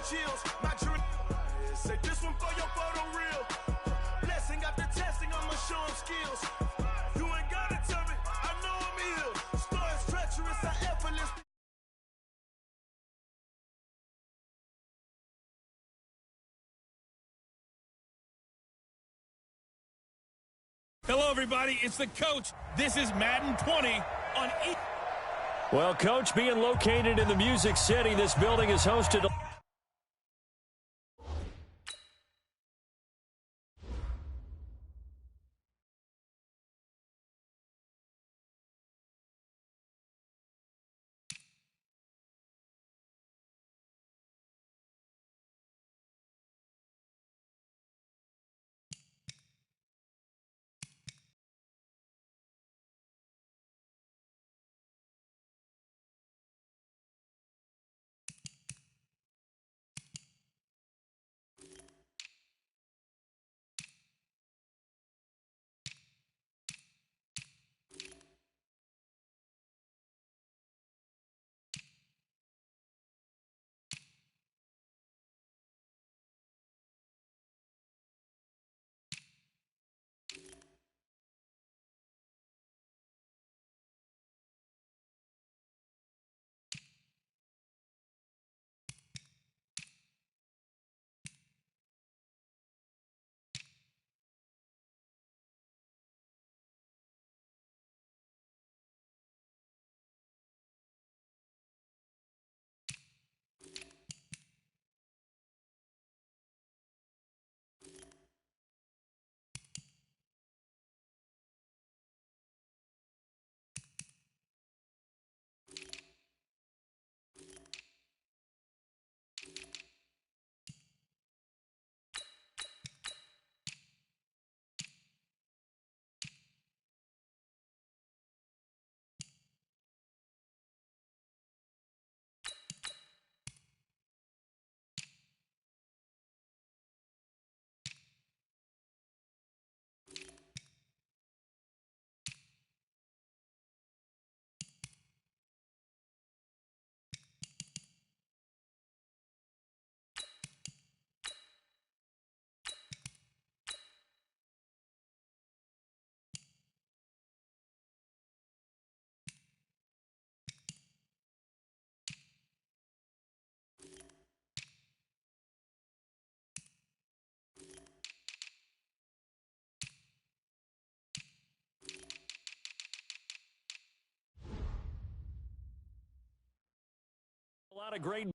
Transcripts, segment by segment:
chills. My journey. Say this one for your photo reel. Blessing after testing, I'ma show him skills. You ain't gotta tell me, I know I'm ill. Stories treacherous, I effortless. Hello, everybody. It's the coach. This is Madden 20 on E. Well, Coach, being located in the Music City, this building is hosted. A lot of great.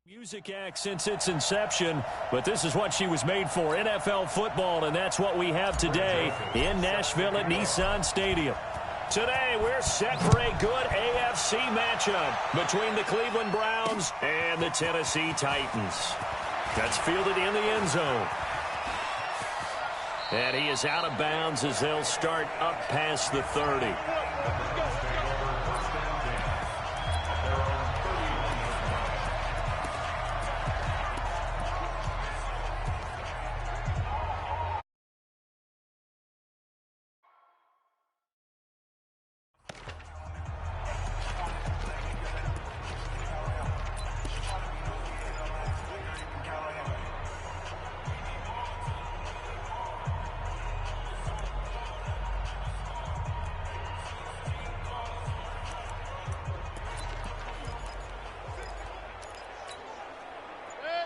Music act since its inception, but this is what she was made for, NFL football, and that's what we have today in Nashville at Nissan Stadium. Today, we're set for a good AFC matchup between the Cleveland Browns and the Tennessee Titans. That's fielded in the end zone. And he is out of bounds as they'll start up past the 30.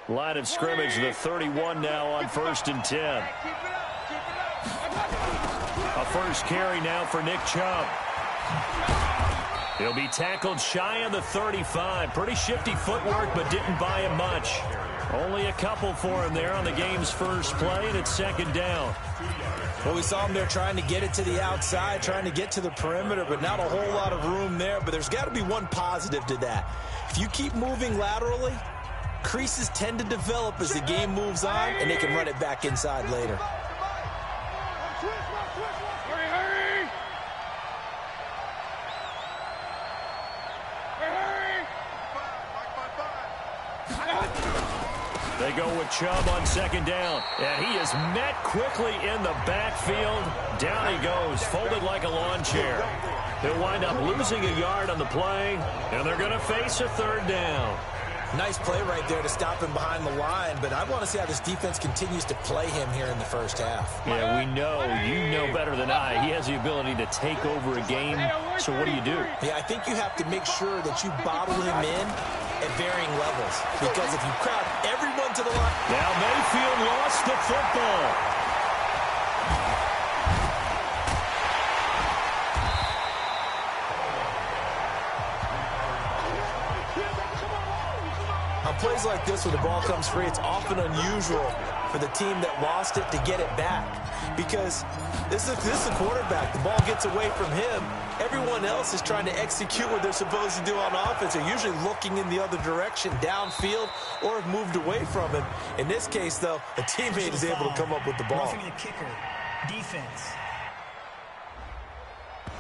Line of scrimmage, the 31 now on 1st and 10. A first carry now for Nick Chubb. He'll be tackled shy of the 35. Pretty shifty footwork, but didn't buy him much. Only a couple for him there on the game's first play, and it's 2nd down. Well, we saw him there trying to get it to the outside, trying to get to the perimeter, but not a whole lot of room there. But there's got to be one positive to that. If you keep moving laterally, creases tend to develop as the game moves on, and they can run it back inside later. They go with Chubb on 2nd down, and he is met quickly in the backfield. Down he goes, folded like a lawn chair. He'll wind up losing a yard on the play, and they're going to face a 3rd down. Nice play right there to stop him behind the line, but I want to see how this defense continues to play him here in the first half. Yeah, we know, you know better than I, he has the ability to take over a game, so what do you do? Yeah, I think you have to make sure that you bottle him in at varying levels, because if you crowd everyone to the line... Now Mayfield lost the football. On plays like this where the ball comes free, it's often unusual for the team that lost it to get it back, because this is a quarterback. The ball gets away from him. Everyone else is trying to execute what they're supposed to do on offense. They're usually looking in the other direction, downfield, or have moved away from him. In this case, though, a teammate is able to come up with the ball. Roughing the kicker, defense.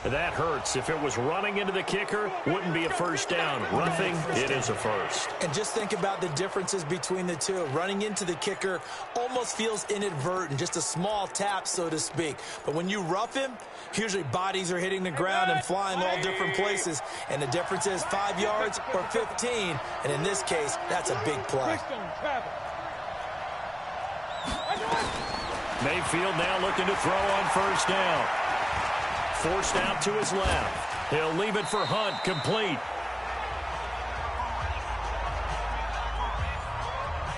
That hurts. If it was running into the kicker, wouldn't be a first down. Roughing, it is a first. And just think about the differences between the two. Running into the kicker almost feels inadvertent, just a small tap, so to speak. But when you rough him, usually bodies are hitting the ground and flying all different places. And the difference is 5 yards or 15. And in this case, that's a big play. Mayfield now looking to throw on 1st down. Forced out to his left. He'll leave it for Hunt, complete.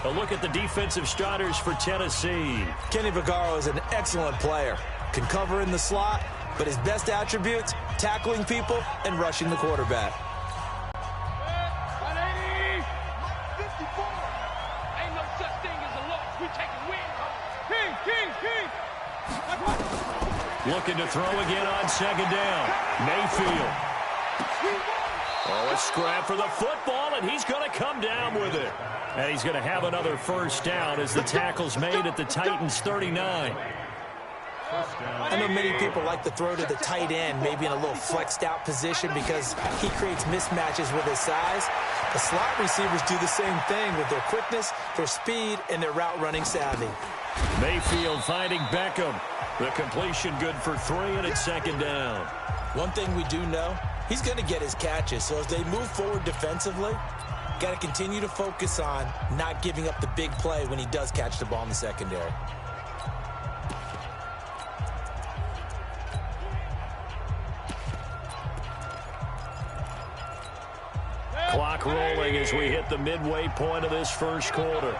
A look at the defensive starters for Tennessee. Kenny Vaccaro is an excellent player. Can cover in the slot, but his best attributes, tackling people and rushing the quarterback. Ain't no such thing as a loss. We taking wins. King. Looking to throw again on 2nd down. Mayfield. Oh, a scrap for the football, and he's going to come down with it. And he's going to have another first down as the tackle's made at the Titans' 39. I know many people like to throw to the tight end, maybe in a little flexed out position because he creates mismatches with his size. The slot receivers do the same thing with their quickness, their speed, and their route running savvy. Mayfield finding Beckham. The completion good for 3, and it's 2nd down. One thing we do know, he's going to get his catches. So as they move forward defensively, got to continue to focus on not giving up the big play when he does catch the ball in the secondary. Clock rolling as we hit the midway point of this first quarter.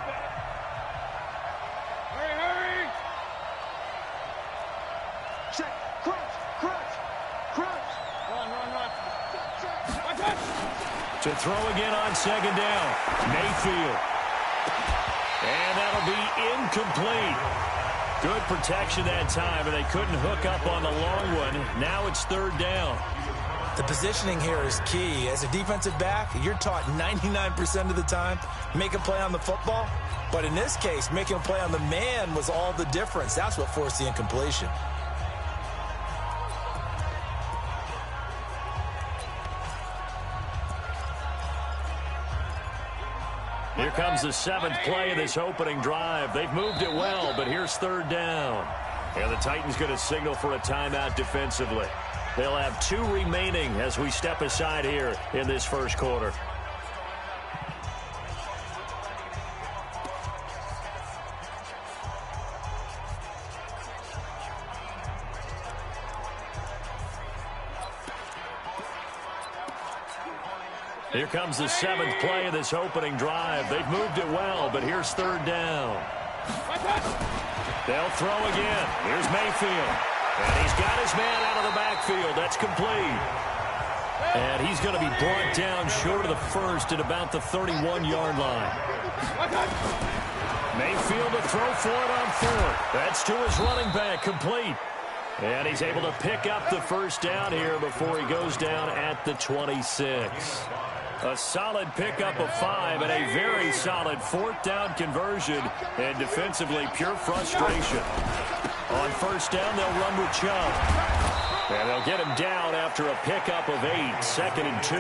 To throw again on 2nd down. Mayfield. And that'll be incomplete. Good protection that time, and they couldn't hook up on the long one. Now it's 3rd down. The positioning here is key. As a defensive back, you're taught 99% of the time, make a play on the football. But in this case, making a play on the man was all the difference. That's what forced the incompletion. Here comes the 7th play of this opening drive. They've moved it well, but here's 3rd down. And the Titans going to signal for a timeout defensively. They'll have 2 remaining as we step aside here in this first quarter. Here comes the 7th play of this opening drive. They've moved it well, but here's 3rd down. They'll throw again. Here's Mayfield. And he's got his man out of the backfield. That's complete. And he's going to be brought down short of the first at about the 31-yard line. Mayfield to throw for it on 4th. That's to his running back, complete. And he's able to pick up the first down here before he goes down at the 26. A solid pickup of 5 and a very solid 4th down conversion. And defensively, pure frustration. On 1st down, they'll run with Chubb. And they'll get him down after a pickup of 8, 2nd and 2.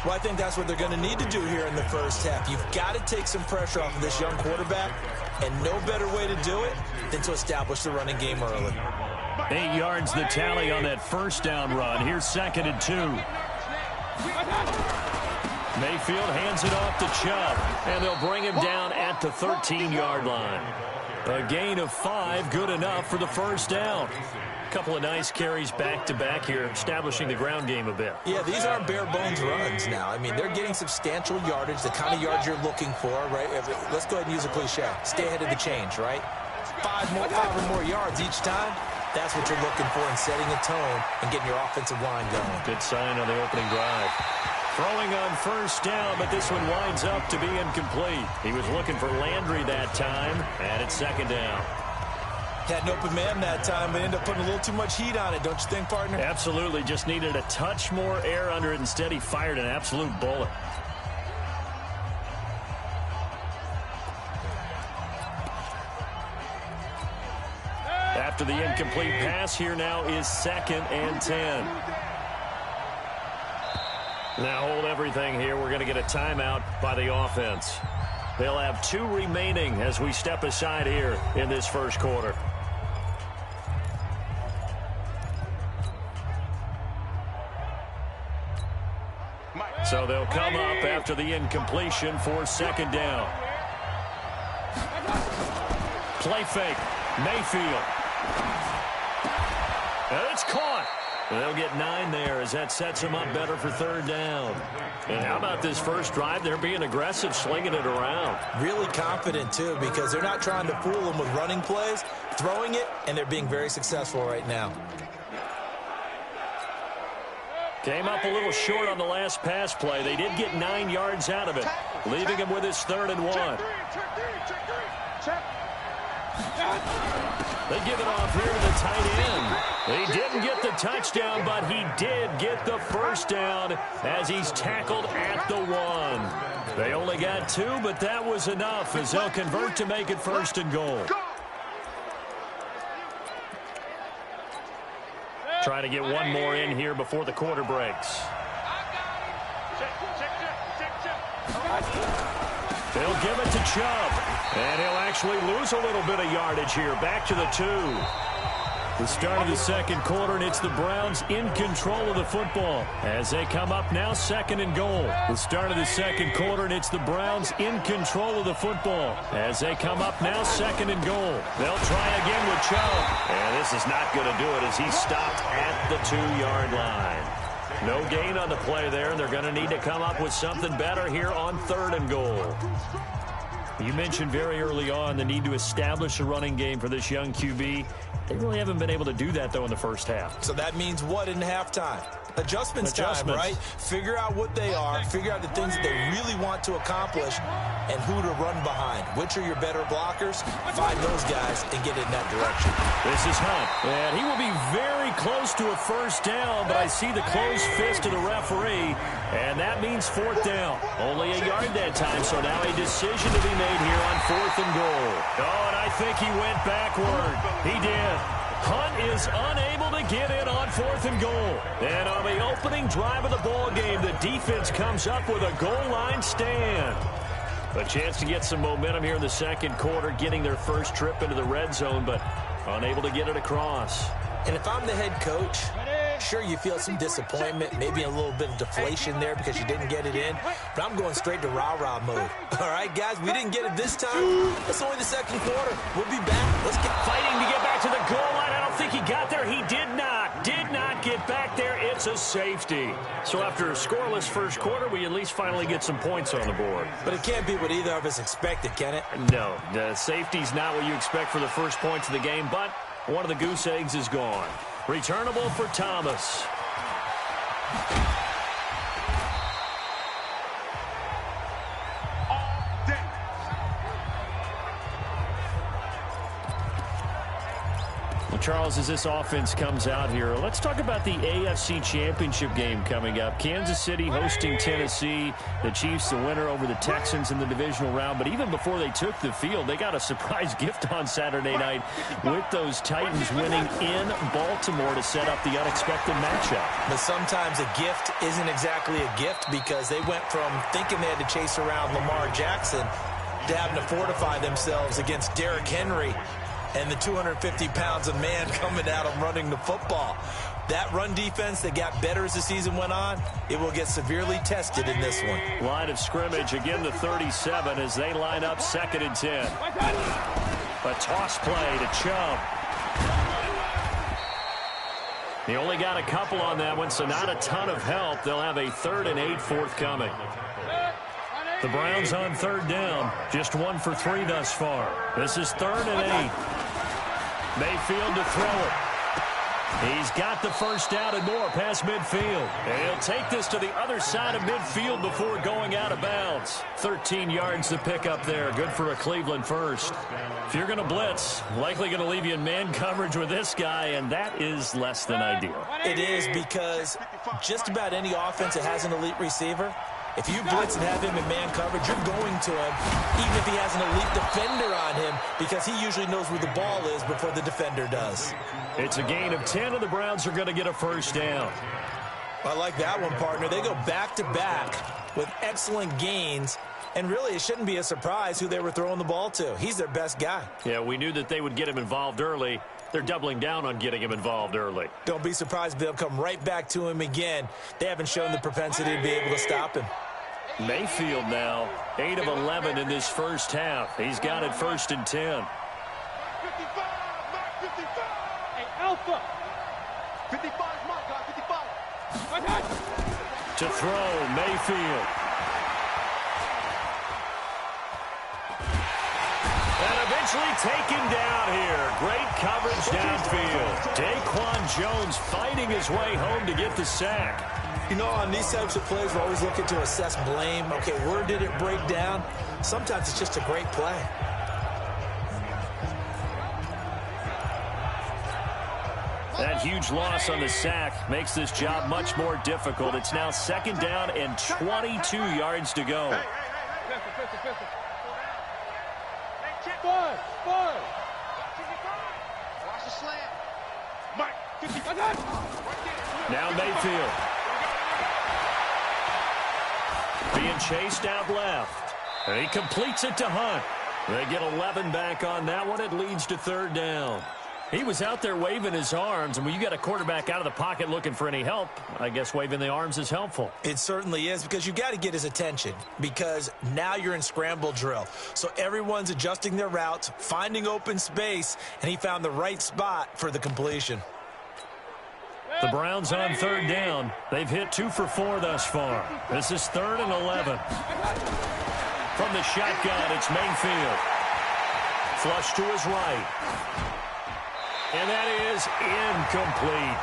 Well, I think that's what they're going to need to do here in the first half. You've got to take some pressure off of this young quarterback, and no better way to do it than to establish the running game early. 8 yards the tally on that 1st down run. Here's 2nd and 2. Mayfield hands it off to Chubb, and they'll bring him down at the 13-yard line. A gain of 5, good enough for the 1st down. A couple of nice carries back-to-back here, establishing the ground game a bit. Yeah, these aren't bare-bones runs now. I mean, they're getting substantial yardage, the kind of yards you're looking for, right? Let's go ahead and use a cliche. Stay ahead of the change, right? 5 or more yards each time. That's what you're looking for in setting a tone and getting your offensive line going. Good sign on the opening drive. Throwing on 1st down, but this one winds up to be incomplete. He was looking for Landry that time, and it's 2nd down. Had an open man that time, but ended up putting a little too much heat on it, don't you think, partner? Absolutely. Just needed a touch more air under it. Instead, he fired an absolute bullet. After the incomplete pass, here now is 2nd and 10. Now hold everything here. We're going to get a timeout by the offense. They'll have 2 remaining as we step aside here in this first quarter. So they'll come up after the incompletion for 2nd down. Play fake. Mayfield. And it's caught. They'll get 9 there as that sets them up better for 3rd down. And how about this first drive? They're being aggressive, slinging it around. Really confident, too, because they're not trying to fool them with running plays, throwing it, and they're being very successful right now. Came up a little short on the last pass play. They did get 9 yards out of it, leaving him with his 3rd and 1. They give it off here to the tight end. He didn't get the touchdown, but he did get the first down as he's tackled at the 1. They only got 2, but that was enough as they'll convert to make it 1st and goal. Trying to get one more in here before the quarter breaks. They'll give it to Chubb. And he'll actually lose a little bit of yardage here. Back to the 2. The start of the second quarter, and it's the Browns in control of the football as they come up now 2nd and goal. The start of the second quarter, and it's the Browns in control of the football as they come up now 2nd and goal. They'll try again with Chubb. And this is not going to do it as he's stopped at the 2-yard line. No gain on the play there, and they're going to need to come up with something better here on 3rd and goal. You mentioned very early on the need to establish a running game for this young QB. They really haven't been able to do that, though, in the first half. So that means what in halftime? Adjustments time, right? Figure out what they are, figure out the things that they really want to accomplish, and who to run behind. Which are your better blockers? Find those guys and get in that direction. This is Hunt, and he will be very close to a first down, but I see the closed fist of the referee, and that means 4th down. Only a yard that time, so now a decision to be made here on 4th and goal. Oh, and I think he went backward. He did. Hunt is unable to get in on 4th and goal. And on the opening drive of the ball game, the defense comes up with a goal line stand. A chance to get some momentum here in the second quarter, getting their first trip into the red zone, but unable to get it across. And if I'm the head coach, sure, you feel some disappointment, maybe a little bit of deflation there because you didn't get it in, but I'm going straight to rah-rah mode. All right, guys, we didn't get it this time. It's only the second quarter. We'll be back. Let's get fighting to get back to the goal line. I don't think he got there. He did not get back there. It's It's a safety. So after a scoreless first quarter, we at least finally get some points on the board. But it can't be what either of us expected, can it? No, the safety's not what you expect for the first points of the game, but one of the goose eggs is gone. Returnable for Thomas. Charles, as this offense comes out here, let's talk about the AFC Championship game coming up. Kansas City hosting Tennessee. The Chiefs the winner over the Texans in the divisional round. But even before they took the field, they got a surprise gift on Saturday night with those Titans winning in Baltimore to set up the unexpected matchup. But sometimes a gift isn't exactly a gift because they went from thinking they had to chase around Lamar Jackson to having to fortify themselves against Derrick Henry and the 250 pounds of man coming at them running the football. That run defense that got better as the season went on, it will get severely tested in this one. Line of scrimmage again to 37 as they line up 2nd and 10. A toss play to Chubb. He only got a couple on that one, so not a ton of help. They'll have a 3rd and 8 forthcoming. The Browns on 3rd down. Just 1 for 3 thus far. This is 3rd and 8. Mayfield to throw it. He's got the first down and more past midfield. And he'll take this to the other side of midfield before going out of bounds. 13 yards to pick up there. Good for a Cleveland first. If you're going to blitz, likely going to leave you in man coverage with this guy, and that is less than ideal. It is because just about any offense that has an elite receiver, if you blitz and have him in man coverage, you're going to him, even if he has an elite defender on him, because he usually knows where the ball is before the defender does. It's a gain of 10, and the Browns are going to get a first down. I like that one, partner. They go back-to-back with excellent gains, and really it shouldn't be a surprise who they were throwing the ball to. He's their best guy. Yeah, we knew that they would get him involved early. They're doubling down on getting him involved early. Don't be surprised if they'll come right back to him again. They haven't shown the propensity to be able to stop him. Mayfield now, 8 of 11 in this first half. He's got it 1st and 10. 55, Mark 55. Hey, Alpha. 55 is my guy, 55. To throw, Mayfield. And eventually taken down here. Great coverage downfield. Daquan Jones fighting his way home to get the sack. You know, on these types of plays, we're always looking to assess blame. Okay, where did it break down? Sometimes it's just a great play. That huge loss on the sack makes this job much more difficult. It's now 2nd down and 22 yards to go. Watch the slant. Mike, 55. Now Mayfield. Being chased out left. And he completes it to Hunt. They get 11 back on that one. It leads to 3rd down. He was out there waving his arms, and when you got a quarterback out of the pocket looking for any help, I guess waving the arms is helpful. It certainly is, because you got to get his attention, because now you're in scramble drill. So everyone's adjusting their routes, finding open space, and he found the right spot for the completion. The Browns on 3rd down. They've hit 2 for 4 thus far. This is 3rd and 11. From the shotgun, it's Mayfield. Flush to his right. And that is incomplete.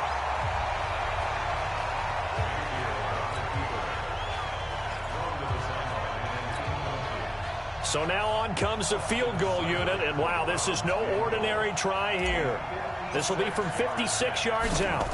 So now on comes the field goal unit, and wow, this is no ordinary try here. This will be from 56 yards out.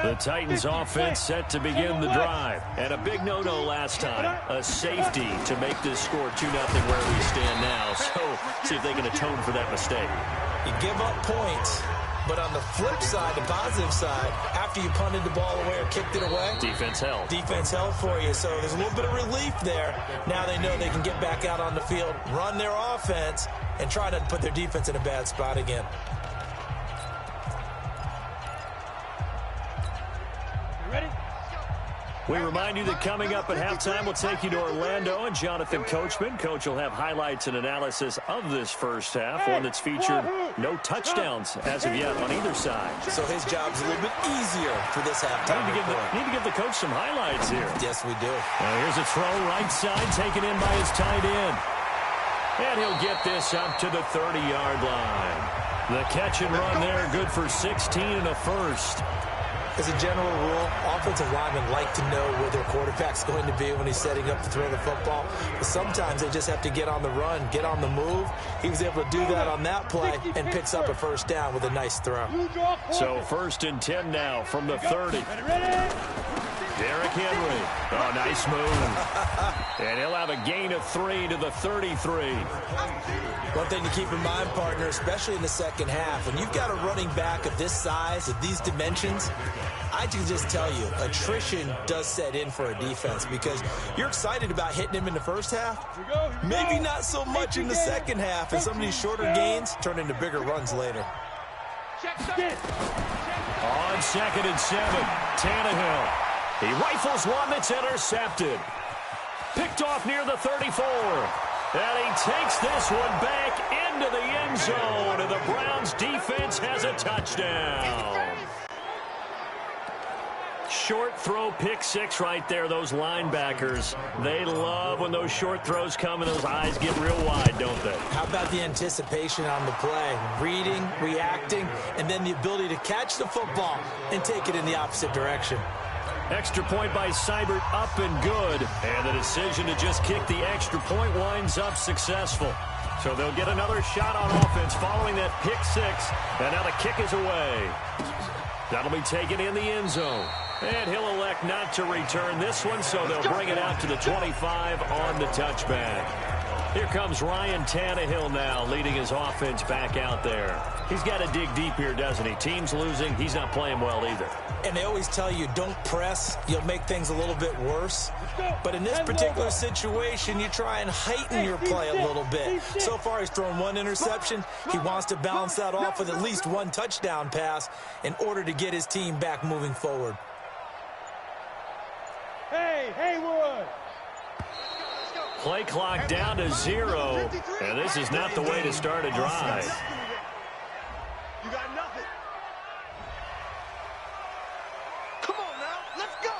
The Titans offense set to begin the drive. And a big no-no last time. A safety to make this score 2-0 where we stand now. So see if they can atone for that mistake. You give up points, But on the flip side, the positive side, after you punted the ball away or kicked it away, defense held. Defense held for you. So there's a little bit of relief there. Now they know they can get back out on the field, run their offense, and try not to put their defense in a bad spot again. We remind you that coming up at halftime, we'll take you to Orlando and Jonathan Coachman. Coach will have highlights and analysis of this first half, one that's featured no touchdowns as of yet on either side. So his job's a little bit easier for this halftime. Need to give the coach some highlights here. Yes, we do. Now here's a throw right side, taken in by his tight end. And he'll get this up to the 30-yard line. The catch and run there, good for 16 and a first. As a general rule, offensive linemen like to know where their quarterback's going to be when he's setting up to throw the football. But sometimes they just have to get on the run, get on the move. He was able to do that on that play and picks up a first down with a nice throw. So 1st and 10 now from the 30. Derrick Henry. Oh, nice move. And he'll have a gain of 3 to the 33. One thing to keep in mind, partner, especially in the second half, when you've got a running back of this size, of these dimensions, I can just tell you, attrition does set in for a defense because you're excited about hitting him in the first half. Maybe not so much in the second half, and some of these shorter gains turn into bigger runs later. On 2nd and 7, Tannehill. He rifles one that's intercepted. Picked off near the 34. And he takes this one back into the end zone. And the Browns defense has a touchdown. Short throw, pick six right there. Those linebackers, they love when those short throws come and those eyes get real wide, don't they? How about the anticipation on the play? Reading, reacting, and then the ability to catch the football and take it in the opposite direction. Extra point by Seibert, up and good. And the decision to just kick the extra point winds up successful. So they'll get another shot on offense following that pick six. And now the kick is away. That'll be taken in the end zone. And he'll elect not to return this one, so they'll bring it out to the 25 on the touchback. Here comes Ryan Tannehill now, leading his offense back out there. He's got to dig deep here, doesn't he? Team's losing. He's not playing well either. And they always tell you, don't press. You'll make things a little bit worse. But in this particular situation, you try and heighten your play a little bit. So far, he's thrown one interception. He wants to balance that off with at least one touchdown pass in order to get his team back moving forward. Hey, Haywood! Play clock down to 0. And this is not the way to start a drive. You got nothing. Come on now, let's go.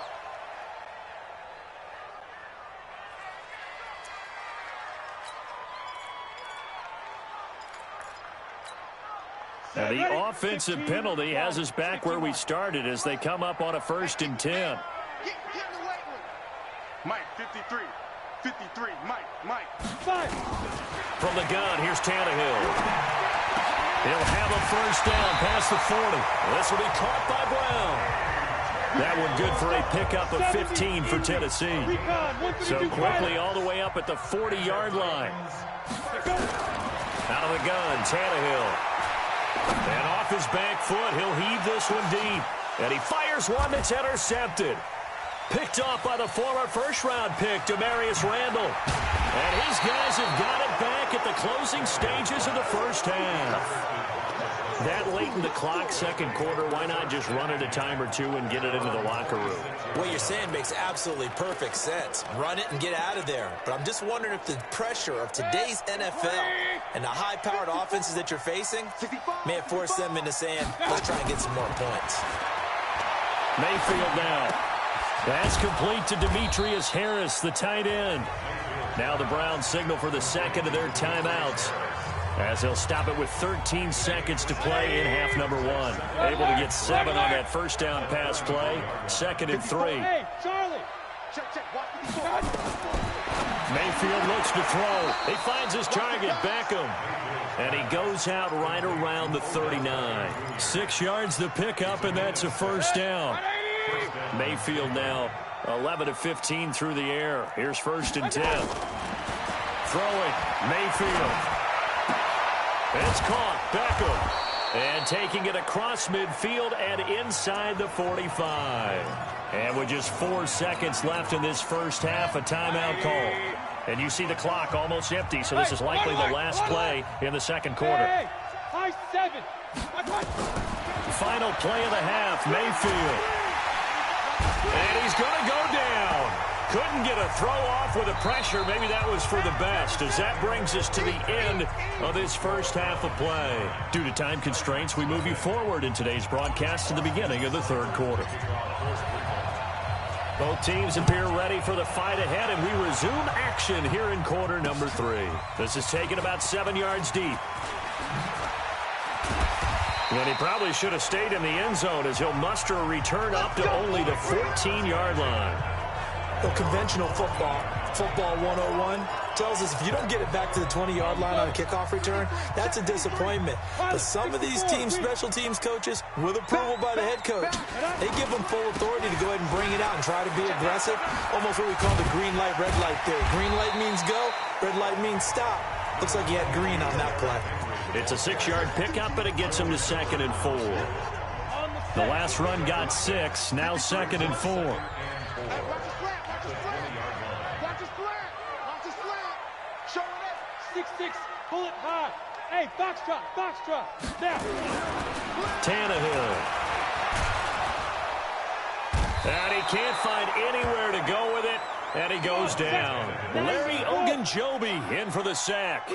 And the offensive penalty has us back where we started as they come up on a 1st and 10. Get in the weight room. Mike, 53. 53, Mike. Five. From the gun, here's Tannehill. He'll have a first down past the 40. This will be caught by Brown. That one good for a pickup of 15 for Tennessee. So quickly all the way up at the 40-yard line. Out of the gun, Tannehill. And off his back foot, he'll heave this one deep. And he fires one that's intercepted. Picked off by the former first-round pick, Demarius Randall. And his guys have got it back at the closing stages of the first half. That late in the clock, second quarter, why not just run it a time or two and get it into the locker room? What you're saying makes absolutely perfect sense. Run it and get out of there. But I'm just wondering if the pressure of today's NFL and the high-powered offenses that you're facing may have forced them into saying, let's try and get some more points. Mayfield now. That's complete to Demetrius Harris, the tight end. Now the Browns signal for the second of their timeouts, as they'll stop it with 13 seconds to play in half number 1. Able to get 7 on that first down pass play. 2nd and 3. Hey, Charlie. Check. Mayfield looks to throw. He finds his target, Beckham. And he goes out right around the 39. 6 yards the pickup, and that's a first down. Mayfield now 11 of 15 through the air. Here's 1st and 10. Throwing, Mayfield. It's caught, Beckham. And taking it across midfield and inside the 45. And with just 4 seconds left in this first half, a timeout call. And you see the clock almost empty, so this is likely the last play in the second quarter. Final play of the half, Mayfield. And he's going to go down. Couldn't get a throw off with the pressure. Maybe that was for the best, as that brings us to the end of this first half of play. Due to time constraints, we move you forward in today's broadcast to the beginning of the third quarter. Both teams appear ready for the fight ahead, and we resume action here in quarter number 3. This is taken about 7 yards deep. And he probably should have stayed in the end zone, as he'll muster a return up to only the 14-yard line. Well, conventional football 101, tells us if you don't get it back to the 20-yard line on a kickoff return, that's a disappointment. But some of these teams, special teams coaches, with approval by the head coach, they give them full authority to go ahead and bring it out and try to be aggressive. Almost what we call the green light, red light theory. Green light means go, red light means stop. Looks like you had green on that play. It's a 6-yard pickup, and it gets him to 2nd and 4. The last run got 6, now 2nd and 4. Pull it high. Hey, box drop. Now. Tannehill. And he can't find anywhere to go with it, and he goes down. Larry Ogunjobi in for the sack.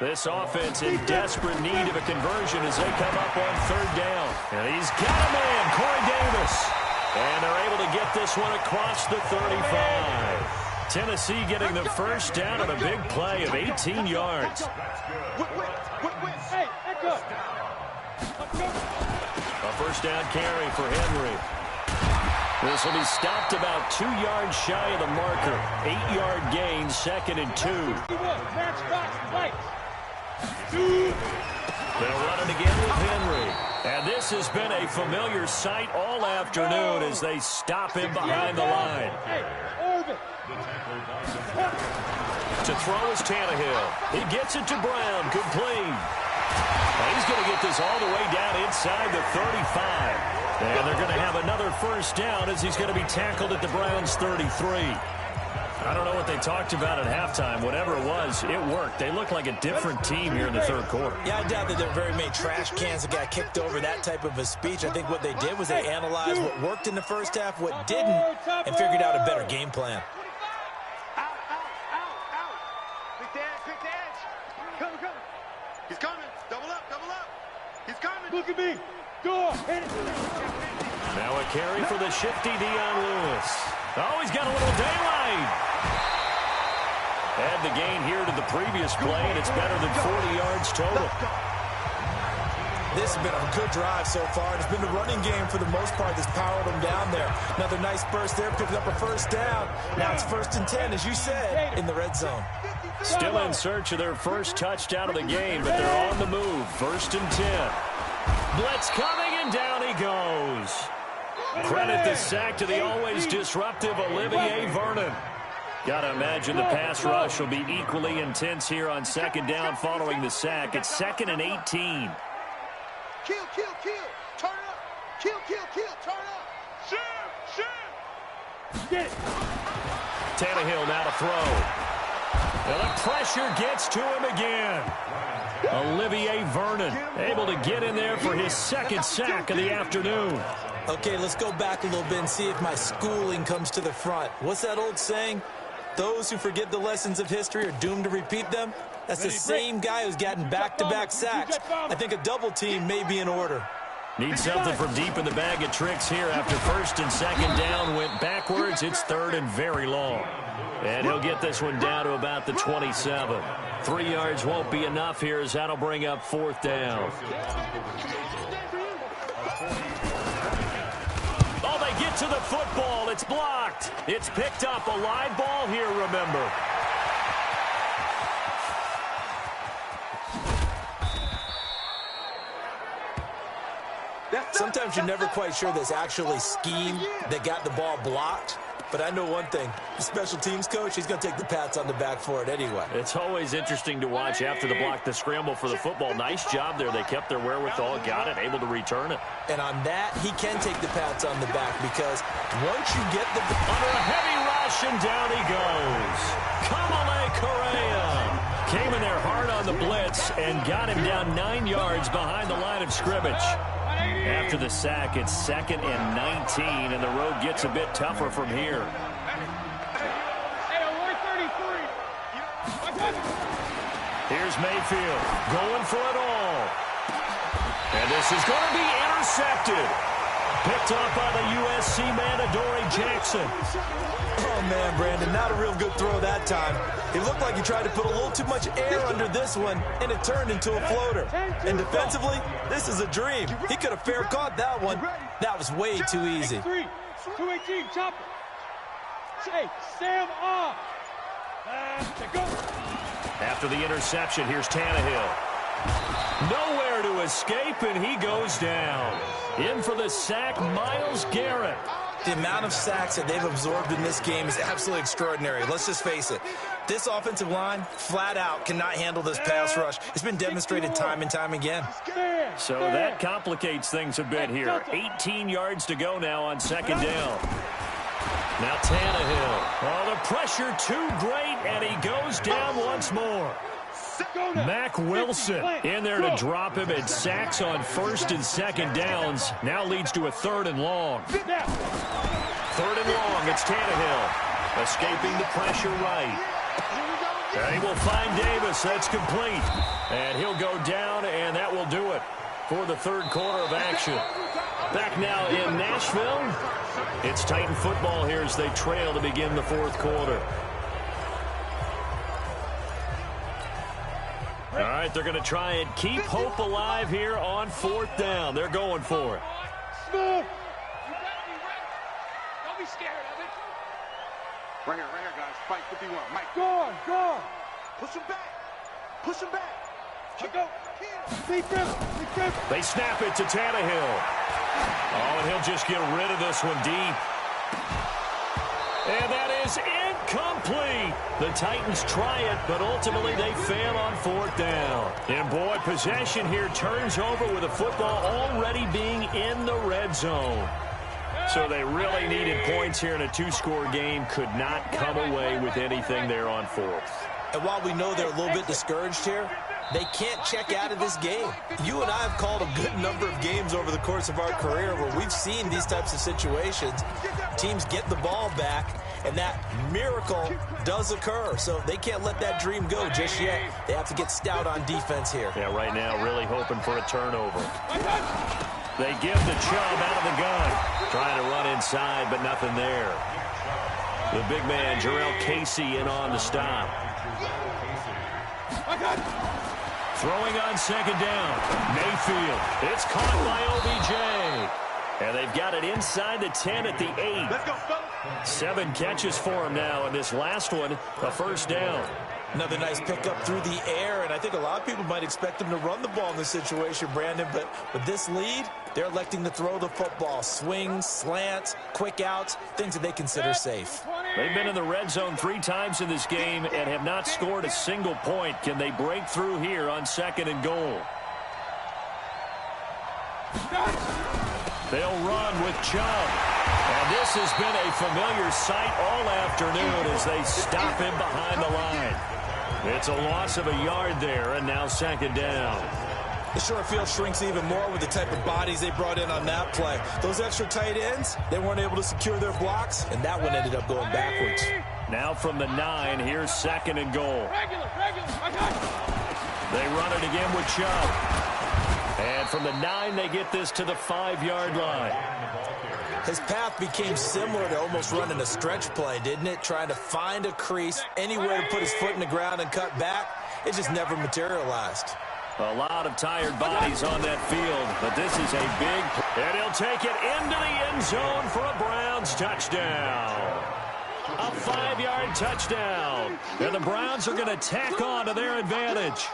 This offense in desperate need of a conversion as they come up on 3rd down. And he's got a man, Corey Davis. And they're able to get this one across the 35. Tennessee getting the first down on a big play of 18 yards. A first down carry for Henry. This will be stopped about 2 yards shy of the marker. 8-yard gain, 2nd and 2. They'll run it again with Henry. And this has been a familiar sight all afternoon as they stop him behind the line. To throw is Tannehill. He gets it to Brown, complete. And he's going to get this all the way down inside the 35. And they're going to have another first down as he's going to be tackled at the Browns' 33. I don't know what they talked about at halftime. Whatever it was, it worked. They look like a different team here in the third quarter. Yeah, I doubt that there were very many trash cans that got kicked over that type of a speech. I think what they did was they analyzed what worked in the first half, what didn't, and figured out a better game plan. Quick edge. Come. He's coming. Double up. He's coming. Look at me. Go. Hit it. Now a carry for the shifty Dion Lewis. Oh, he's got a little daylight. Add the gain here to the previous play, and it's better than 40 yards total. This has been a good drive so far. It's been the running game for the most part that's powered them down there. Another nice burst there, picking up a first down. Now it's 1st and 10, as you said, in the red zone. Still in search of their first touchdown of the game, but they're on the move. 1st and 10. Blitz coming, and down he goes. Credit the sack to the always disruptive Olivier Vernon. Gotta imagine the pass rush will be equally intense here on 2nd down following the sack. It's 2nd and 18. Kill. Turn up. Kill. Turn up. Shoot. Get it. Tannehill now to throw. And the pressure gets to him again. Olivier Vernon able to get in there for his 2nd sack of the afternoon. Okay, let's go back a little bit and see if my schooling comes to the front. What's that old saying? Those who forget the lessons of history are doomed to repeat them. That's the same guy who's gotten back-to-back sacks. I think a double team may be in order. Need something from deep in the bag of tricks here after 1st and 2nd down went backwards. It's 3rd and very long. And he'll get this one down to about the 27. 3 yards won't be enough here as that'll bring up 4th down. Oh, they get to the football. It's blocked. It's picked up. A live ball here, remember. Sometimes you're never quite sure there's actually scheme that got the ball blocked. But I know one thing. The special teams coach, he's going to take the pats on the back for it anyway. It's always interesting to watch after the block, the scramble for the football. Nice job there. They kept their wherewithal, got it, able to return it. And on that, he can take the pats on the back because once you get the... Under a heavy rush, and down he goes. Kamale Correa came in there hard on the blitz and got him down 9 yards behind the line of scrimmage. After the sack, it's 2nd and 19, and the road gets a bit tougher from here. Here's Mayfield going for it all. And this is going to be intercepted. Picked up by the USC man, Adoree Jackson. Oh, man, Brandon, not a real good throw that time. It looked like he tried to put a little too much air under this one, and it turned into a floater. And defensively, this is a dream. He could have fair caught that one. That was way too easy. 218, chopper. Hey, Sam off. Go. After the interception, here's Tannehill. Nowhere to escape, and he goes down. In for the sack, Myles Garrett. The amount of sacks that they've absorbed in this game is absolutely extraordinary. Let's just face it. This offensive line, flat out, cannot handle this pass rush. It's been demonstrated time and time again. So that complicates things a bit here. 18 yards to go now on 2nd down. Now Tannehill. Oh, the pressure too great, and he goes down once more. Mack Wilson in there to drop him, and sacks on 1st and 2nd downs. Now leads to a 3rd and long. 3rd and long, it's Tannehill. Escaping the pressure right. And he will find Davis. That's complete. And he'll go down, and that will do it for the 3rd quarter of action. Back now in Nashville. It's Titan football here as they trail to begin the 4th quarter. All right, they're going to try and keep hope alive here on 4th down. They're going for it. Don't be scared of it. Right here, guys. Fight 51. Mike. Go on. Push him back. Push him back. Go. They snap it to Tannehill. Oh, and he'll just get rid of this one deep. And that is incomplete. The Titans try it, but ultimately they fail on 4th down. And boy, possession here turns over with the football already being in the red zone. So they really needed points here in a 2-score game. Could not come away with anything there on 4th. And while we know they're a little bit discouraged here, they can't check out of this game. You and I have called a good number of games over the course of our career where we've seen these types of situations. Teams get the ball back, and that miracle does occur. So they can't let that dream go just yet. They have to get stout on defense here. Yeah, right now really hoping for a turnover. They give the Chubb out of the gun. Trying to run inside, but nothing there. The big man, Jarrell Casey, in on the stop. Throwing on 2nd down. Mayfield. It's caught by OBJ. And they've got it inside the 10 at the 8. Let's go, fellas. 7 catches for him now, and this last one, a 1st down. Another nice pickup through the air, and I think a lot of people might expect them to run the ball in this situation, Brandon, but with this lead, they're electing to throw the football. Swings, slants, quick outs, things that they consider safe. They've been in the red zone 3 times in this game and have not scored a single point. Can they break through here on 2nd and goal? They'll run with Chubb. And this has been a familiar sight all afternoon as they stop him behind the line. It's a loss of a yard there, and now 2nd down. The short field shrinks even more with the type of bodies they brought in on that play. Those extra tight ends, they weren't able to secure their blocks, and that one ended up going backwards. Now from the 9, here's 2nd and goal. They run it again with Chubb. And from the 9, they get this to the 5-yard line. His path became similar to almost running a stretch play, didn't it? Trying to find a crease, anywhere to put his foot in the ground and cut back. It just never materialized. A lot of tired bodies on that field, but this is a big... And he'll take it into the end zone for a Browns touchdown. A 5-yard touchdown. And the Browns are going to tack on to their advantage.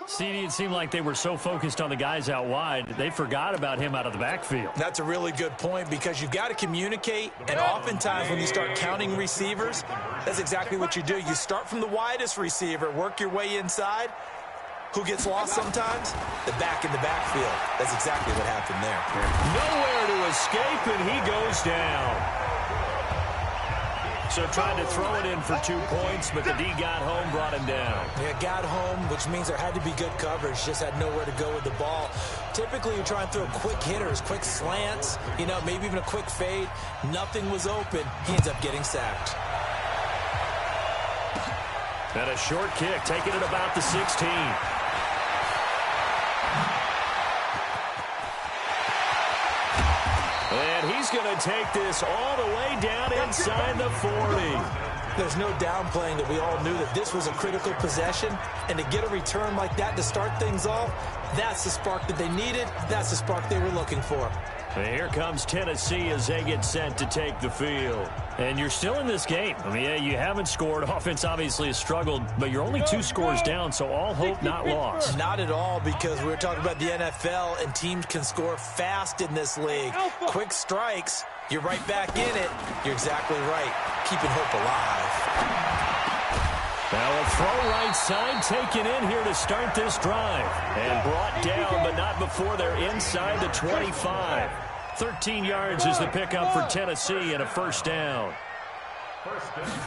CD, it seemed like they were so focused on the guys out wide, they forgot about him out of the backfield. That's a really good point because you've got to communicate, and oftentimes when you start counting receivers, that's exactly what you do. You start from the widest receiver, work your way inside. Who gets lost sometimes? The back in the backfield. That's exactly what happened there. Nowhere to escape, and he goes down. So tried to throw it in for 2 points, but the D got home, brought him down. Yeah, got home, which means there had to be good coverage. Just had nowhere to go with the ball. Typically, you try and throw quick hitters, quick slants, maybe even a quick fade. Nothing was open. He ends up getting sacked. And a short kick, taking it about the 16. And he's going to take this all the way down inside the 40. There's no downplaying that we all knew that this was a critical possession, and to get a return like that to start things off, that's the spark that they needed. That's the spark they were looking for. And here comes Tennessee as they get set to take the field. And you're still in this game. I mean, yeah, you haven't scored. Offense obviously has struggled, but you're only 2 scores down, so all hope not lost. Not at all, because we're talking about the NFL, and teams can score fast in this league. Quick strikes, you're right back in it. You're exactly right. Keeping hope alive. Now a throw right side taken in here to start this drive. And brought down, but not before they're inside the 25. 13 yards is the pickup for Tennessee and a first down.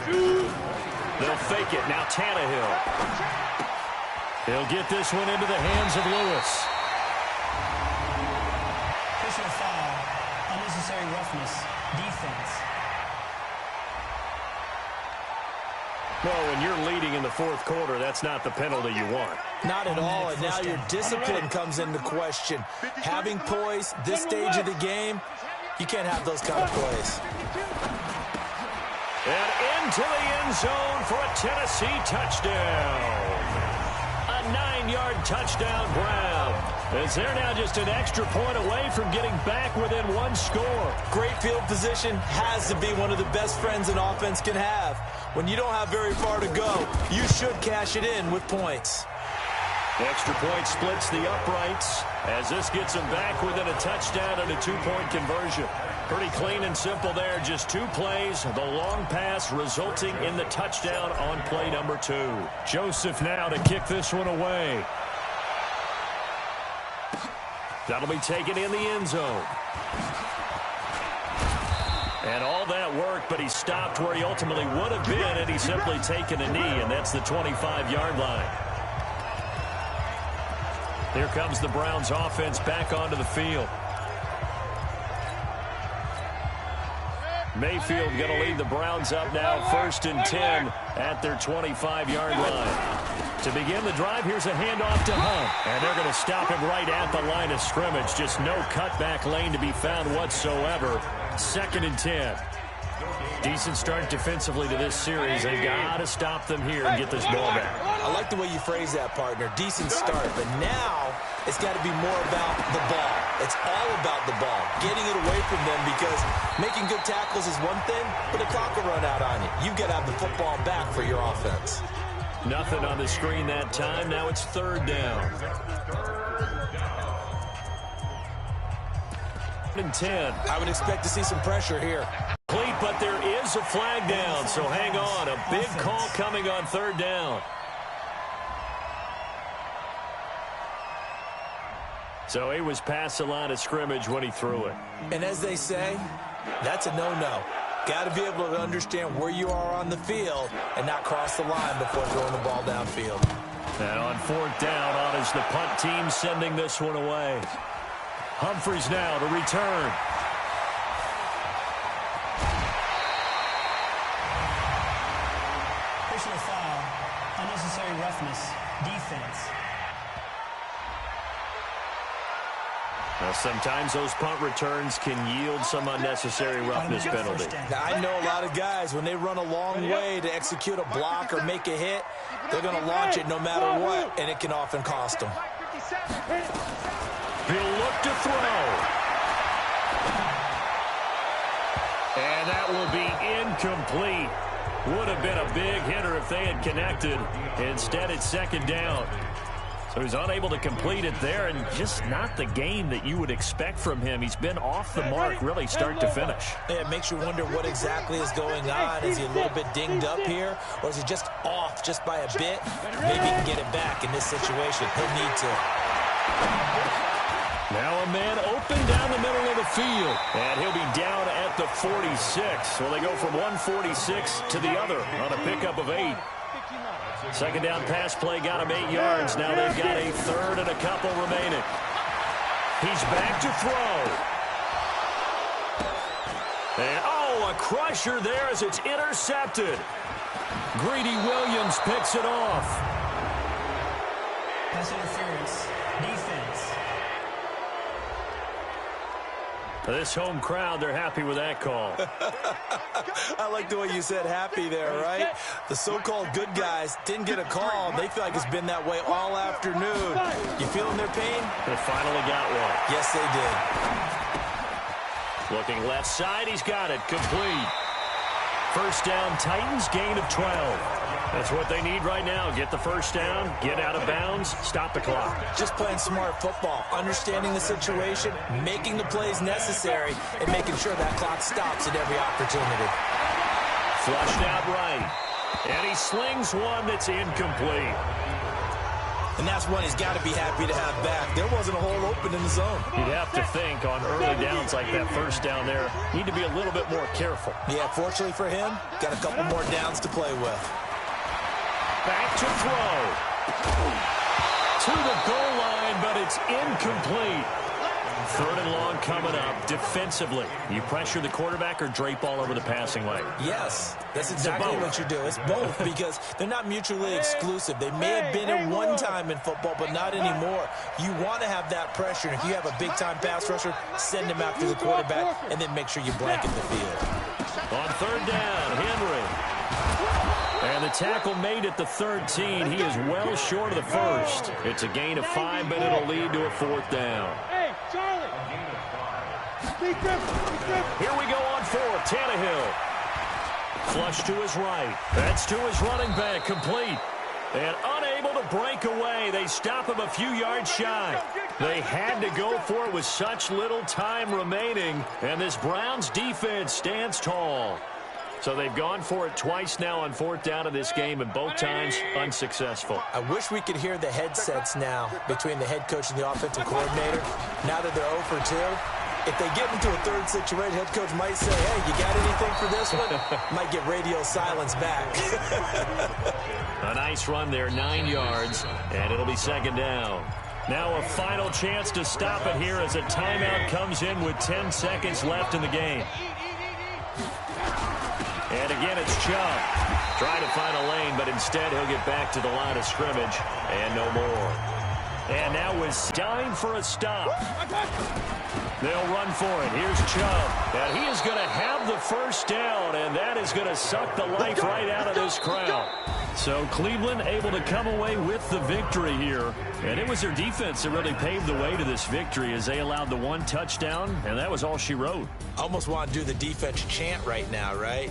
They'll fake it. Now Tannehill. He'll get this one into the hands of Lewis. Personal foul, unnecessary roughness, defense. Well, when you're leading in the 4th quarter, that's not the penalty you want. Not at all, and now your discipline comes into question. Having poise, this stage of the game, you can't have those kind of plays. And into the end zone for a Tennessee touchdown. A 9-yard touchdown grab. As they're now just an extra point away from getting back within 1 score. Great field position has to be one of the best friends an offense can have. When you don't have very far to go, you should cash it in with points. Extra point splits the uprights as this gets them back within a touchdown and a 2-point conversion. Pretty clean and simple there. Just 2 plays. The long pass resulting in the touchdown on play number 2. Joseph now to kick this one away. That'll be taken in the end zone. And all that work, but he stopped where he ultimately would have been had he simply taken a knee, and that's the 25-yard line. Here comes the Browns offense back onto the field. Mayfield going to lead the Browns up now, 1st and 10 at their 25-yard line. To begin the drive, here's a handoff to Hunt. And they're going to stop him right at the line of scrimmage. Just no cutback lane to be found whatsoever. 2nd and 10. Decent start defensively to this series. They've got to stop them here and get this ball back. I like the way you phrase that, partner. Decent start, but now it's got to be more about the ball. It's all about the ball, getting it away from them, because making good tackles is one thing, but the clock will run out on you. You've got to have the football back for your offense. Nothing on the screen that time. Now it's 3rd down. 3rd and 10. I would expect to see some pressure here. But there is a flag down, so hang on. A big call coming on 3rd down. So he was past the line of scrimmage when he threw it. And as they say, that's a no-no. Got to be able to understand where you are on the field and not cross the line before throwing the ball downfield. And on 4th down, on is the punt team sending this one away. Humphries now to return. Personal foul, unnecessary roughness, defense. Now, sometimes those punt returns can yield some unnecessary roughness penalty. Now, I know a lot of guys, when they run a long way to execute a block or make a hit, they're going to launch it no matter what, and it can often cost them. He'll look to throw. And that will be incomplete. Would have been a big hitter if they had connected. Instead, it's 2nd down. So he's unable to complete it there, and just not the game that you would expect from him. He's been off the mark really start to finish. Yeah, it makes you wonder what exactly is going on. Is he a little bit dinged up here, or is he just off just by a bit? Maybe he can get it back in this situation. He'll need to. Now a man open down the middle of the field, and he'll be down at the 46. So they go from 146 to the other on a pickup of 8. Second down pass play got him 8 yards. Now they've got a third and a couple remaining. He's back to throw. And, oh, a crusher there as it's intercepted. Greedy Williams picks it off. Pass interference. Defense. This home crowd, they're happy with that call. I like the way you said happy there, right? The so-called good guys didn't get a call. They feel like it's been that way all afternoon. You feeling their pain? They finally got one. Yes, they did. Looking left side, he's got it. Complete. First down, Titans, gain of 12. That's what they need right now. Get the first down, get out of bounds, stop the clock. Just playing smart football, understanding the situation, making the plays necessary, and making sure that clock stops at every opportunity. Flushed out right. And he slings one that's incomplete. And that's one he's got to be happy to have back. There wasn't a hole open in the zone. You'd have to think on early downs like that first down there, need to be a little bit more careful. Yeah, fortunately for him, got a couple more downs to play with. Back to throw. To the goal line, but it's incomplete. Third and long coming up defensively. You pressure the quarterback or drape all over the passing lane? Yes, that's exactly what you do. It's both because they're not mutually exclusive. They may have been at one time in football, but not anymore. You want to have that pressure. If you have a big-time pass rusher, send him after the quarterback, and then make sure you blanket the field. On third down, Henry. And the tackle made at the 13. He is well short of the first. It's a gain of 5, but it'll lead to a fourth down. Hey, Charlie. Here we go on fourth. Tannehill. Flush to his right. That's to his running back. Complete. And unable to break away. They stop him a few yards shy. They had to go for it with such little time remaining. And this Browns defense stands tall. So they've gone for it twice now on fourth down in this game, and both times unsuccessful. I wish we could hear the headsets now between the head coach and the offensive coordinator. Now that they're 0 for 2, if they get into a third situation, head coach might say, hey, you got anything for this one? Might get radio silence back. A nice run there, 9 yards, and it'll be second down. Now a final chance to stop it here as a timeout comes in with 10 seconds left in the game. And again, it's Chubb. Trying to find a lane, but instead he'll get back to the line of scrimmage and no more. And now is time for a stop. They'll run for it. Here's Chubb. And he is going to have the first down, and that is going to suck the life right out of this crowd. So Cleveland able to come away with the victory here. And it was their defense that really paved the way to this victory as they allowed the one touchdown, and that was all she wrote. Almost want to do the defense chant right now, right?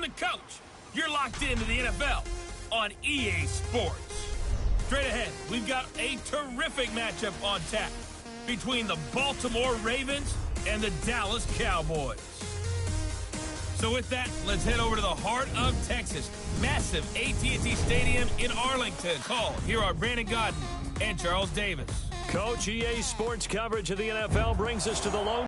the coach. You're locked into the NFL on EA Sports. Straight ahead, we've got a terrific matchup on tap between the Baltimore Ravens and the Dallas Cowboys. So with that, let's head over to the heart of Texas. Massive AT&T Stadium in Arlington. Call, here are Brandon Godden and Charles Davis. Coach, EA Sports coverage of the NFL brings us to the Lone.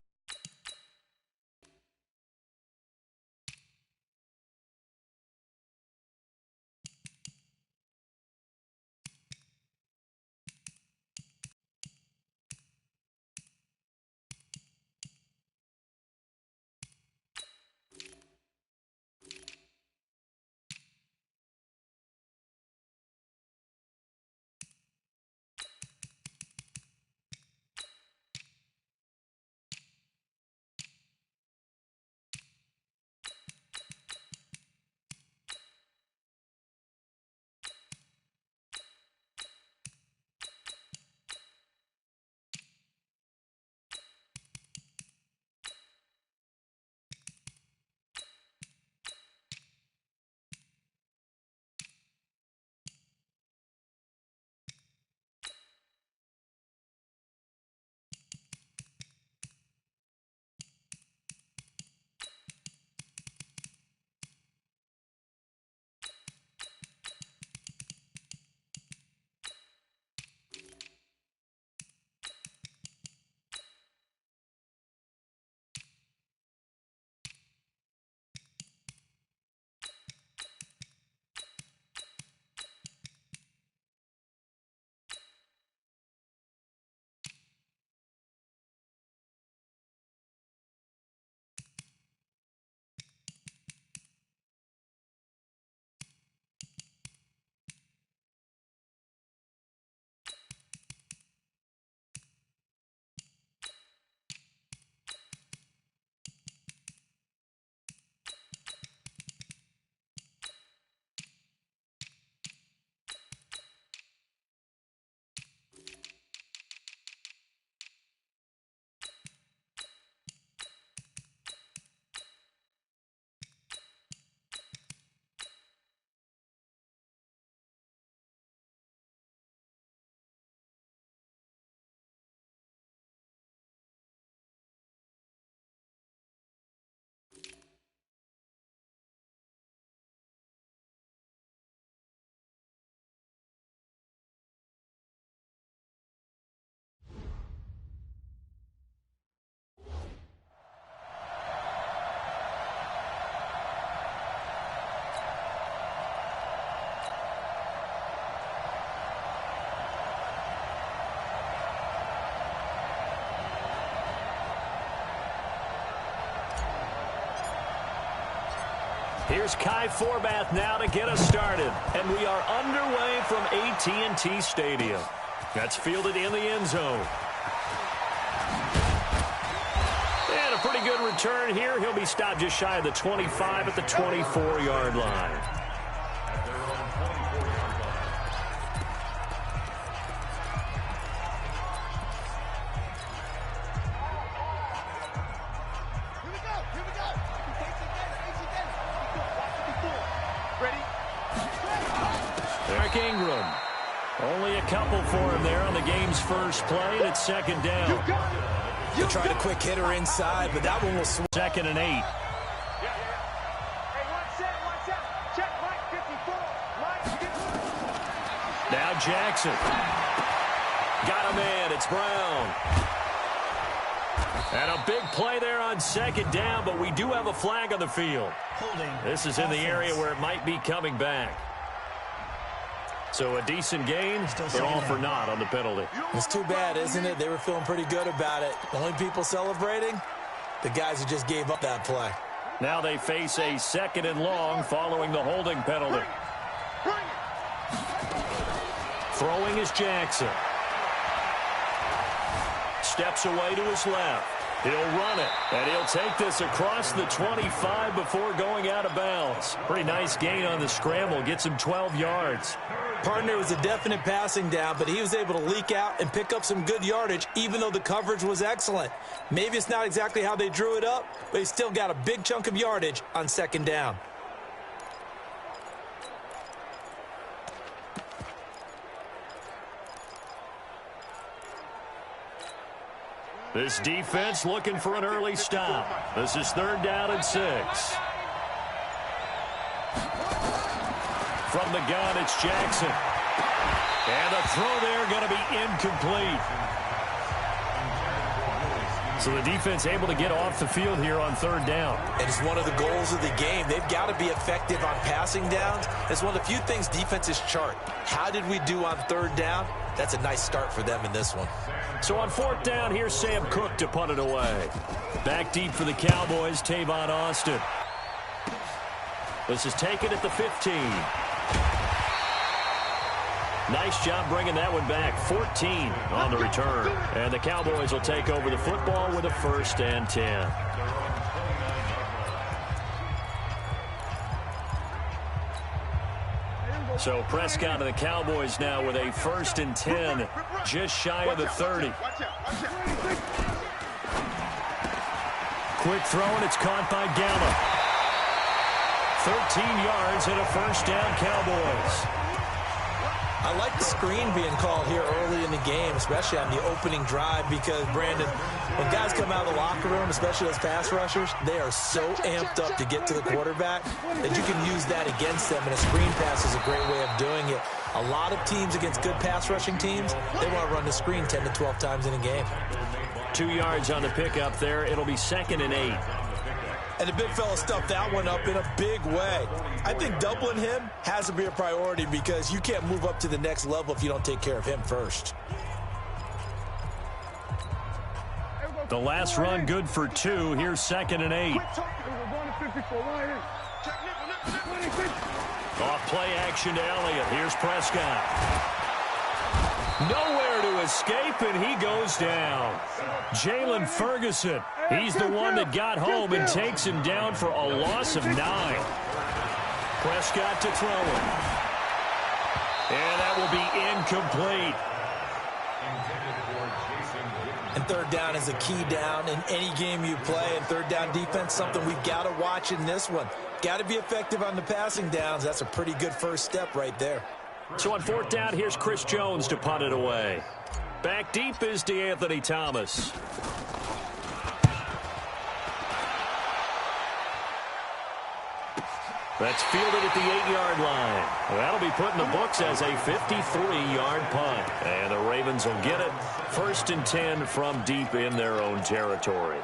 Here's Kai Forbath now to get us started. And we are underway from AT&T Stadium. That's fielded in the end zone. And a pretty good return here. He'll be stopped just shy of the 25 at the 24-yard line. Only a couple for him there on the game's first play, and it's second down. They tried a quick hitter inside, but that one was second and 8. Hey, one set. Check, Mike 54. Now Jackson. Got a man. It's Brown. And a big play there on second down, but we do have a flag on the field. This is in the area where it might be coming back. So a decent gain, but all for naught on the penalty. It's too bad, isn't it? They were feeling pretty good about it. The only people celebrating, the guys who just gave up that play. Now they face a second and long following the holding penalty. Throwing is Jackson. Steps away to his left. He'll run it, and he'll take this across the 25 before going out of bounds. Pretty nice gain on the scramble. Gets him 12 yards. Partner was a definite passing down, but he was able to leak out and pick up some good yardage, even though the coverage was excellent. Maybe it's not exactly how they drew it up, but he still got a big chunk of yardage on second down. This defense looking for an early stop. This is 3rd down and 6. From the gun, it's Jackson. And the throw there going to be incomplete. So the defense able to get off the field here on 3rd down. And it's one of the goals of the game. They've got to be effective on passing downs. It's one of the few things defenses chart. How did we do on 3rd down? That's a nice start for them in this one. So on 4th down, here's Sam Cook to punt it away. Back deep for the Cowboys, Tavon Austin. This is taken at the 15. Nice job bringing that one back. 14 on the return. And the Cowboys will take over the football with a 1st and 10. So Prescott and the Cowboys now with a 1st and 10, just shy of the 30. Quick throw, and it's caught by Gallup. 13 yards and a 1st down, Cowboys. I like the screen being called here early in the game, especially on the opening drive, because, Brandon, when guys come out of the locker room, especially those pass rushers, they are so amped up to get to the quarterback that you can use that against them, and a screen pass is a great way of doing it. A lot of teams against good pass rushing teams, they want to run the screen 10 to 12 times in a game. 2 yards on the pickup there. It'll be 2nd and 8. And the big fella stuffed that one up in a big way. I think doubling him has to be a priority because you can't move up to the next level if you don't take care of him first. The last run good for 2. Here's 2nd and 8. Off play action to Elliott. Here's Prescott. Nowhere to escape, and he goes down. Jalen Ferguson. He's the one that got home and takes him down for a loss of 9. Prescott to throw him. And that will be incomplete. And 3rd down is a key down in any game you play. And 3rd down defense, something we've got to watch in this one. Got to be effective on the passing downs. That's a pretty good first step right there. So on 4th down, here's Chris Jones to punt it away. Back deep is DeAnthony Thomas. That's fielded at the 8-yard line. That'll be put in the books as a 53-yard punt. And the Ravens will get it. 1st and 10 from deep in their own territory.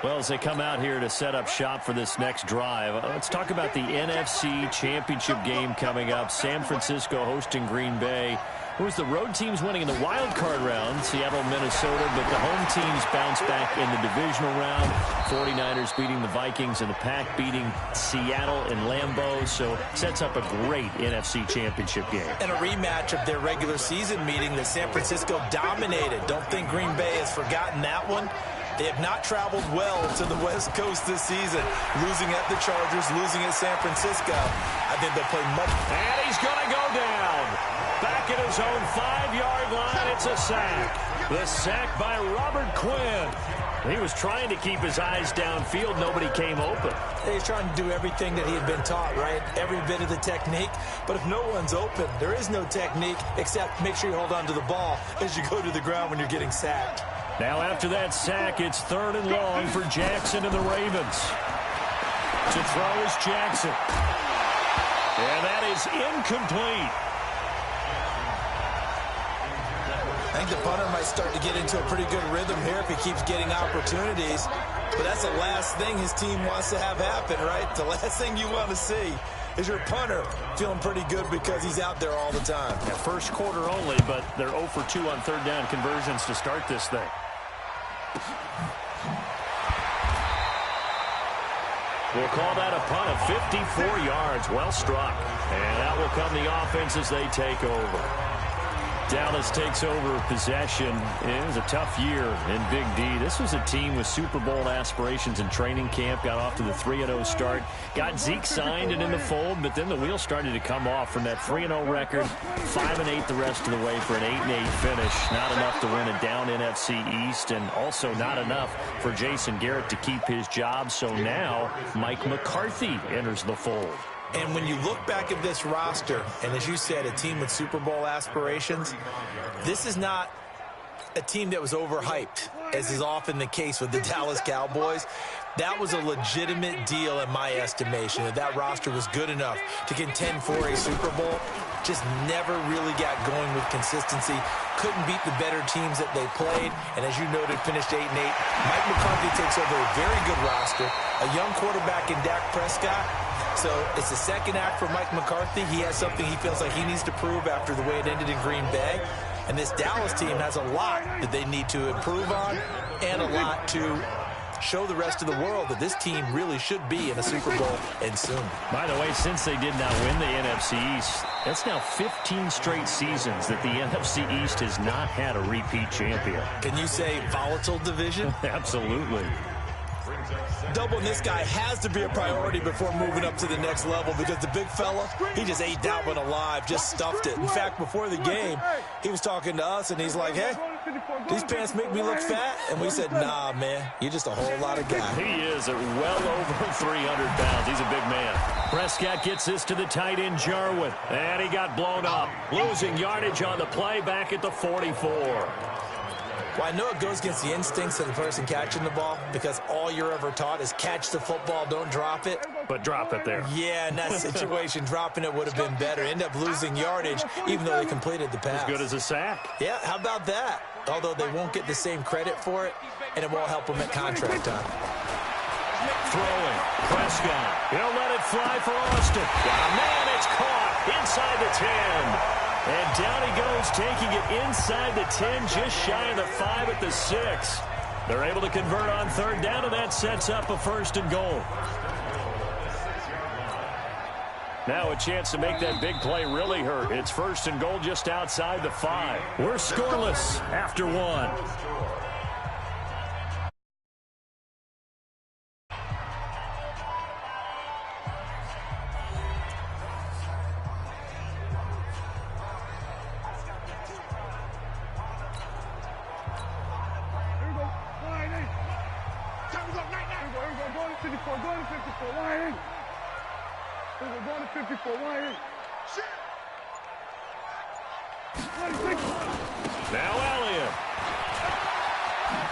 Well, as they come out here to set up shop for this next drive, let's talk about the NFC Championship game coming up. San Francisco hosting Green Bay. It was the road teams winning in the wild card round, Seattle, Minnesota, but the home teams bounced back in the divisional round. 49ers beating the Vikings and the Pack beating Seattle in Lambeau, so sets up a great NFC Championship game. And a rematch of their regular season meeting that San Francisco dominated. Don't think Green Bay has forgotten that one. They have not traveled well to the West Coast this season, losing at the Chargers, losing at San Francisco. I think they'll play much. And he's going to go down. Back at his own 5-yard line, it's a sack. The sack by Robert Quinn. He was trying to keep his eyes downfield. Nobody came open. He's trying to do everything that he had been taught, right? Every bit of the technique. But if no one's open, there is no technique except make sure you hold on to the ball as you go to the ground when you're getting sacked. Now after that sack, it's 3rd and long for Jackson and the Ravens. To throw is Jackson. And that is incomplete. I think the punter might start to get into a pretty good rhythm here if he keeps getting opportunities. But that's the last thing his team wants to have happen, right? The last thing you want to see is your punter feeling pretty good because he's out there all the time. Yeah, first quarter only, but they're 0 for 2 on 3rd down conversions to start this thing. We'll call that a punt of 54 yards. Well struck. And out will come the offense as they take over. Dallas takes over possession. It was a tough year in Big D. This was a team with Super Bowl aspirations in training camp. Got off to the 3-0 start. Got Zeke signed and in the fold, but then the wheels started to come off from that 3-0 record. 5-8 the rest of the way for an 8-8 finish. Not enough to win a down NFC East, and also not enough for Jason Garrett to keep his job. So now Mike McCarthy enters the fold. And when you look back at this roster, and as you said, a team with Super Bowl aspirations, this is not a team that was overhyped, as is often the case with the Dallas Cowboys. That was a legitimate deal in my estimation. That roster was good enough to contend for a Super Bowl. Just never really got going with consistency. Couldn't beat the better teams that they played. And as you noted, finished 8-8. Mike McCarthy takes over a very good roster. A young quarterback in Dak Prescott. So it's the second act for Mike McCarthy. He has something he feels like he needs to prove after the way it ended in Green Bay. And this Dallas team has a lot that they need to improve on and a lot to show the rest of the world that this team really should be in a Super Bowl and soon. By the way, since they did not win the NFC East, that's now 15 straight seasons that the NFC East has not had a repeat champion. Can you say volatile division? Absolutely. Doubling this guy has to be a priority before moving up to the next level because the big fella, he just ate that one alive, just stuffed it. In fact, before the game, he was talking to us, and he's like, hey, these pants make me look fat? And we said, nah, man, you're just a whole lot of guy. He is at well over 300 pounds. He's a big man. Prescott gets this to the tight end, Jarwin, and he got blown up, losing yardage on the play back at the 44. Well, I know it goes against the instincts of the person catching the ball because all you're ever taught is catch the football, don't drop it. But drop it there. Yeah, in that situation, dropping it would have been better. End up losing yardage, even though they completed the pass. As good as a sack. Yeah, how about that? Although they won't get the same credit for it, and it won't help them at contract time. Throwing. Prescott. He'll let it fly for Austin. Oh, man, it's caught inside the 10. And down he goes, taking it inside the 10, just shy of the 5 at the 6. They're able to convert on third down, and that sets up a 1st and goal. Now a chance to make that big play really hurt. It's 1st and goal just outside the 5. We're scoreless after 1. Now Elliott.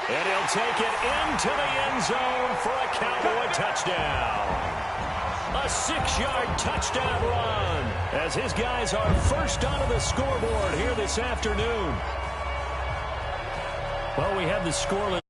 And he'll take it into the end zone for a Cowboy touchdown. A 6-yard touchdown run as his guys are first onto the scoreboard here this afternoon. Well, we have the scoreless.